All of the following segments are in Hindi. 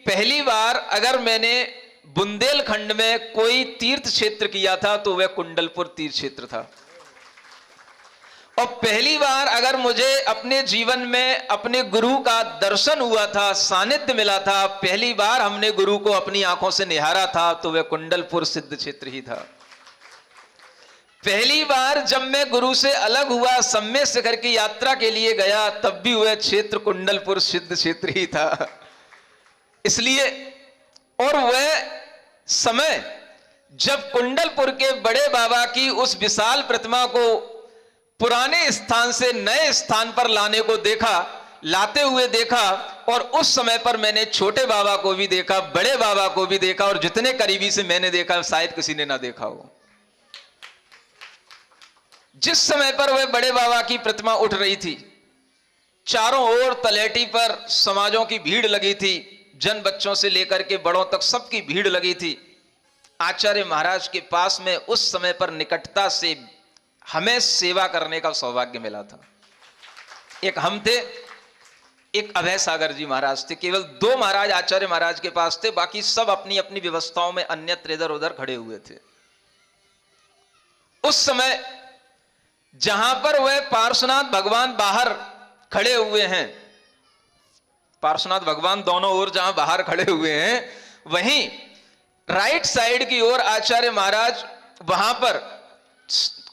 पहली बार अगर मैंने बुंदेलखंड में कोई तीर्थ क्षेत्र किया था तो वह कुंडलपुर तीर्थ क्षेत्र था। और पहली बार अगर मुझे अपने जीवन में अपने गुरु का दर्शन हुआ था, सानिध्य मिला था, पहली बार हमने गुरु को अपनी आंखों से निहारा था तो वह कुंडलपुर सिद्ध क्षेत्र ही था। पहली बार जब मैं गुरु से अलग हुआ, सम्य शिखर की यात्रा के लिए गया, तब भी वह क्षेत्र कुंडलपुर सिद्ध क्षेत्र ही था। इसलिए और वह समय जब कुंडलपुर के बड़े बाबा की उस विशाल प्रतिमा को पुराने स्थान से नए स्थान पर लाते हुए देखा, और उस समय पर मैंने छोटे बाबा को भी देखा, बड़े बाबा को भी देखा, और जितने करीबी से मैंने देखा शायद किसी ने ना देखा हो। जिस समय पर वह बड़े बाबा की प्रतिमा उठ रही थी, चारों ओर तलहटी पर समाजों की भीड़ लगी थी, जन बच्चों से लेकर के बड़ों तक सबकी भीड़ लगी थी। आचार्य महाराज के पास में उस समय पर निकटता से हमें सेवा करने का सौभाग्य मिला था। एक हम थे, एक अभय सागर जी महाराज थे। केवल 2 महाराज आचार्य महाराज के पास थे, बाकी सब अपनी अपनी व्यवस्थाओं में अन्यत्र इधर उधर खड़े हुए थे। उस समय जहां पर वह पार्श्वनाथ भगवान बाहर खड़े हुए हैं, पार्श्वनाथ भगवान दोनों ओर जहां बाहर खड़े हुए हैं, वहीं राइट साइड की ओर आचार्य महाराज वहां पर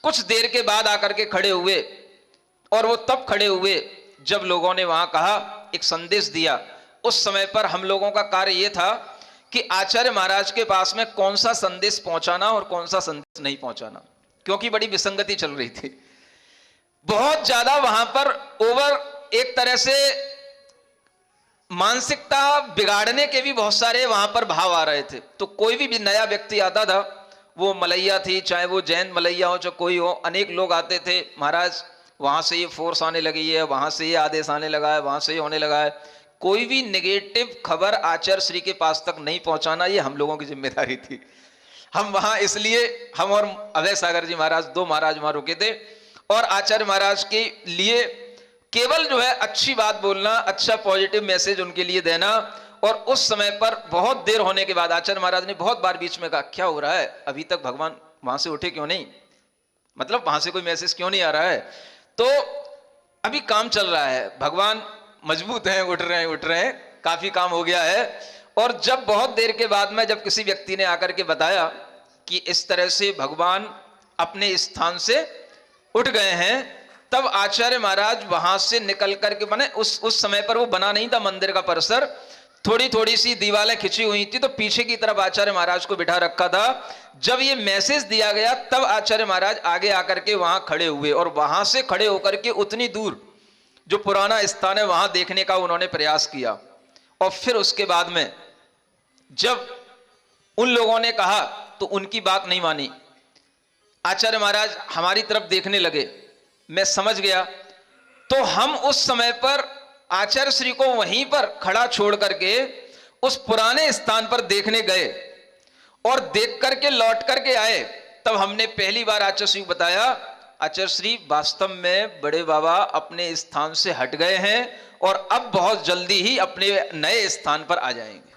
कुछ देर के बाद आकर के खड़े हुए। और वो तब खड़े हुए जब लोगों ने वहां कहा, एक संदेश दिया। उस समय पर हम लोगों का कार्य यह था कि आचार्य महाराज के पास में कौन सा संदेश पहुंचाना और कौन सा संदेश नहीं पहुंचाना, क्योंकि बड़ी विसंगति चल रही थी। बहुत ज्यादा वहां पर एक तरह से मानसिकता बिगाड़ने के भी बहुत सारे वहां पर भाव आ रहे थे। तो कोई भी नया व्यक्ति आता था, वो मलैया थी, चाहे वो जैन मलैया हो, चाहे कोई हो, अनेक लोग आते थे। महाराज वहां से ये फोर्स आने लगी है, वहां से ये आदेश आने लगा है, वहां से ये होने लगा है। कोई भी नेगेटिव खबर आचार्य श्री के पास तक नहीं पहुंचाना, ये हम लोगों की जिम्मेदारी थी। हम वहां इसलिए, हम और अभय सागर जी महाराज 2 महाराज वहां रुके थे, और आचार्य महाराज के लिए केवल जो है अच्छी बात बोलना, अच्छा पॉजिटिव मैसेज उनके लिए देना। और उस समय पर बहुत देर होने के बाद आचार्य महाराज ने बहुत बार बीच में कहा, क्या हो रहा है, अभी तक भगवान वहां से उठे क्यों नहीं, मतलब वहां से कोई मैसेज क्यों नहीं आ रहा है। तो अभी काम चल रहा है, भगवान मजबूत हैं, उठ रहे हैं, काफी काम हो गया है। और जब बहुत देर के बाद में जब किसी व्यक्ति ने आकर के बताया कि इस तरह से भगवान अपने स्थान से उठ गए हैं, तब आचार्य महाराज वहां से निकल करके, माने उस समय पर वो बना नहीं था मंदिर का परिसर, थोड़ी थोड़ी सी दीवारें खिंची हुई थी, तो पीछे की तरफ आचार्य महाराज को बिठा रखा था। जब ये मैसेज दिया गया तब आचार्य महाराज आगे आकर के वहां खड़े हुए, और वहां से खड़े होकर के उतनी दूर जो पुराना स्थान है वहां देखने का उन्होंने प्रयास किया। और फिर उसके बाद में जब उन लोगों ने कहा तो उनकी बात नहीं मानी, आचार्य महाराज हमारी तरफ देखने लगे, मैं समझ गया। तो हम उस समय पर आचार्य श्री को वहीं पर खड़ा छोड़ करके उस पुराने स्थान पर देखने गए, और देख करके लौट करके आए। तब हमने पहली बार आचार्य श्री को बताया, आचार्य श्री वास्तव में बड़े बाबा अपने स्थान से हट गए हैं और अब बहुत जल्दी ही अपने नए स्थान पर आ जाएंगे।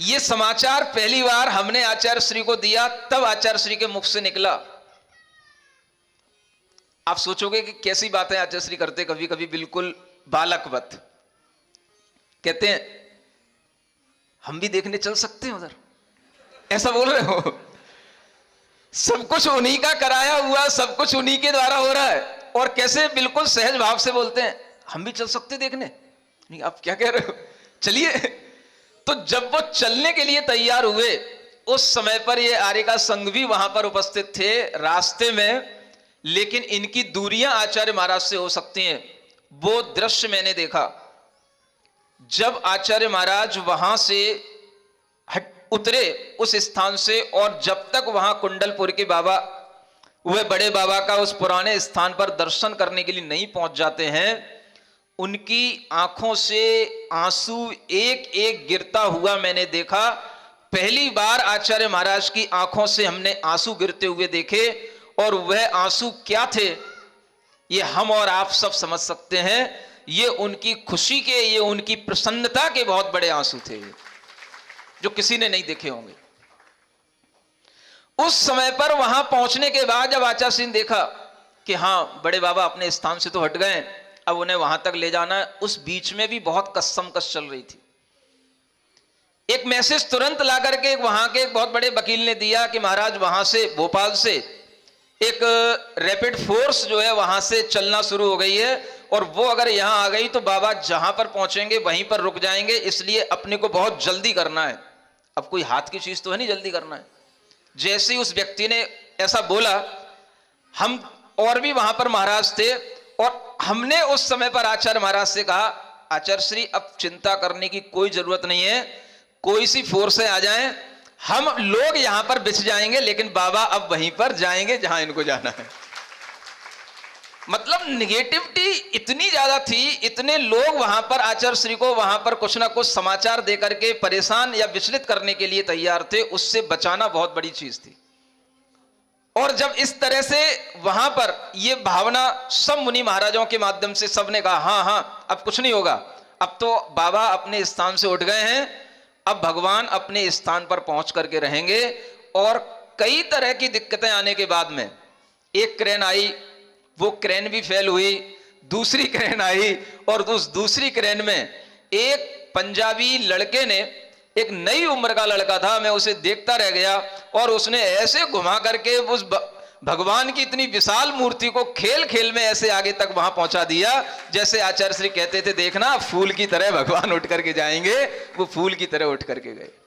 यह समाचार पहली बार हमने आचार्य श्री को दिया, तब आचार्य श्री के मुख से निकला। आप सोचोगे कि कैसी बातें आचार्य श्री करते, कभी कभी बिल्कुल बालकवत कहते हैं, हम भी देखने चल सकते हैं उधर, ऐसा बोल रहे हो। सब कुछ उन्हीं का कराया हुआ, सब कुछ उन्हीं के द्वारा हो रहा है, और कैसे बिल्कुल सहज भाव से बोलते हैं, हम भी चल सकते देखने। नहीं, आप क्या कह रहे हो, चलिए। तो जब वो चलने के लिए तैयार हुए, उस समय पर ये आर्य का संघ भी वहां पर उपस्थित थे रास्ते में, लेकिन इनकी दूरियां आचार्य महाराज से हो सकती हैं। वो दृश्य मैंने देखा जब आचार्य महाराज वहां से उतरे उस स्थान से, और जब तक वहां कुंडलपुर के बाबा, वह बड़े बाबा का उस पुराने स्थान पर दर्शन करने के लिए नहीं पहुंच जाते हैं, उनकी आंखों से आंसू एक एक गिरता हुआ मैंने देखा। पहली बार आचार्य महाराज की आंखों से हमने आंसू गिरते हुए देखे, और वह आंसू क्या थे ये हम और आप सब समझ सकते हैं। ये उनकी खुशी के, ये उनकी प्रसन्नता के बहुत बड़े आंसू थे, जो किसी ने नहीं देखे होंगे। उस समय पर वहां पहुंचने के बाद जब आचार्य सिंह देखा कि हां बड़े बाबा अपने स्थान से तो हट गए, अब उन्हें वहां तक ले जाना है, उस बीच में भी बहुत कस चल रही थी। एक मैसेज तुरंत ला करके वहां के एक बहुत बड़े वकील ने दिया कि महाराज वहां से, भोपाल से एक रैपिड फोर्स जो है वहां से चलना शुरू हो गई है, और वो अगर यहां आ गई तो बाबा जहां पर पहुंचेंगे वहीं पर रुक जाएंगे, इसलिए अपने को बहुत जल्दी करना है। अब कोई हाथ की चीज तो है नहीं जल्दी करना है। जैसे ही उस व्यक्ति ने ऐसा बोला, हम और भी वहां पर महाराज थे, और हमने उस समय पर आचार्य महाराज से कहा, आचार्य श्री अब चिंता करने की कोई जरूरत नहीं है, कोई सी फोर्सें आ जाएं, हम लोग यहां पर बिछ जाएंगे, लेकिन बाबा अब वहीं पर जाएंगे जहां इनको जाना है। मतलब निगेटिविटी इतनी ज्यादा थी, इतने लोग वहां पर आचार्य श्री को वहां पर कुछ ना कुछ समाचार देकर के परेशान या विचलित करने के लिए तैयार थे, उससे बचाना बहुत बड़ी चीज थी। और जब इस तरह से वहां पर ये भावना सब मुनि महाराजों के माध्यम से सबने कहा, हां हां अब कुछ नहीं होगा, अब तो बाबा अपने स्थान से उठ गए हैं, अब भगवान अपने स्थान पर पहुंच करके रहेंगे। और कई तरह की दिक्कतें आने के बाद में एक क्रेन आई, वो क्रेन भी फेल हुई, दूसरी क्रेन आई, और उस दूसरी क्रेन में एक पंजाबी लड़के ने, एक नई उम्र का लड़का था, मैं उसे देखता रह गया, और उसने ऐसे घुमा करके उस भगवान की इतनी विशाल मूर्ति को खेल खेल में ऐसे आगे तक वहां पहुंचा दिया, जैसे आचार्य श्री कहते थे, देखना फूल की तरह भगवान उठ करके जाएंगे। वो फूल की तरह उठ करके गए।